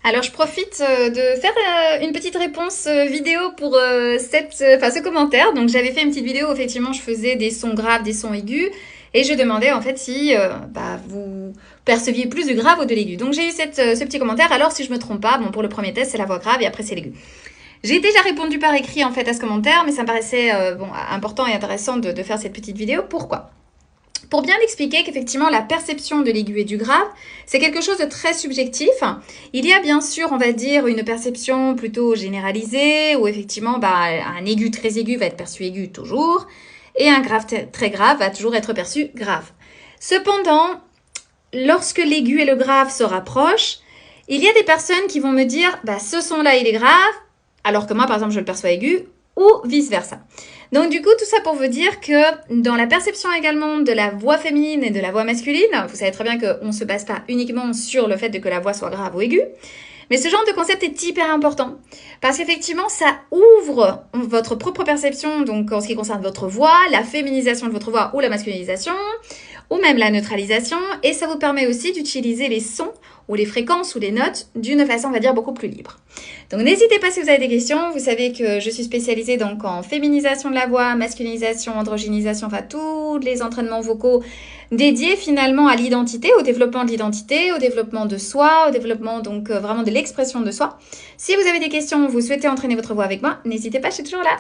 Alors, je profite de faire une petite réponse vidéo pour ce commentaire. Donc, j'avais fait une petite vidéo, effectivement, je faisais des sons graves, des sons aigus, et je demandais en fait si vous perceviez plus de grave ou de l'aigu. Donc, j'ai eu ce petit commentaire. Alors, si je me trompe pas, bon, pour le premier test, c'est la voix grave et après, c'est l'aigu. J'ai déjà répondu par écrit en fait à ce commentaire, mais ça me paraissait important et intéressant de faire cette petite vidéo. Pourquoi ? Pour bien expliquer qu'effectivement la perception de l'aigu et du grave, c'est quelque chose de très subjectif. Il y a bien sûr, on va dire, une perception plutôt généralisée, où effectivement un aigu très aigu va être perçu aigu toujours, et un grave très grave va toujours être perçu grave. Cependant, lorsque l'aigu et le grave se rapprochent, il y a des personnes qui vont me dire ce son-là il est grave, alors que moi par exemple je le perçois aigu, ou vice-versa. Donc du coup, tout ça pour vous dire que dans la perception également de la voix féminine et de la voix masculine, vous savez très bien qu'on ne se base pas uniquement sur le fait que la voix soit grave ou aiguë, mais ce genre de concept est hyper important parce qu'effectivement, ça ouvre votre propre perception, donc en ce qui concerne votre voix, la féminisation de votre voix ou la masculinisation, ou même la neutralisation, et ça vous permet aussi d'utiliser les sons ou les fréquences ou les notes d'une façon, on va dire, beaucoup plus libre. Donc n'hésitez pas si vous avez des questions, vous savez que je suis spécialisée donc en féminisation de la voix, masculinisation, androgynisation, enfin tous les entraînements vocaux dédiés finalement à l'identité, au développement de l'identité, au développement de soi, au développement donc vraiment de l'expression de soi. Si vous avez des questions, vous souhaitez entraîner votre voix avec moi, n'hésitez pas, je suis toujours là.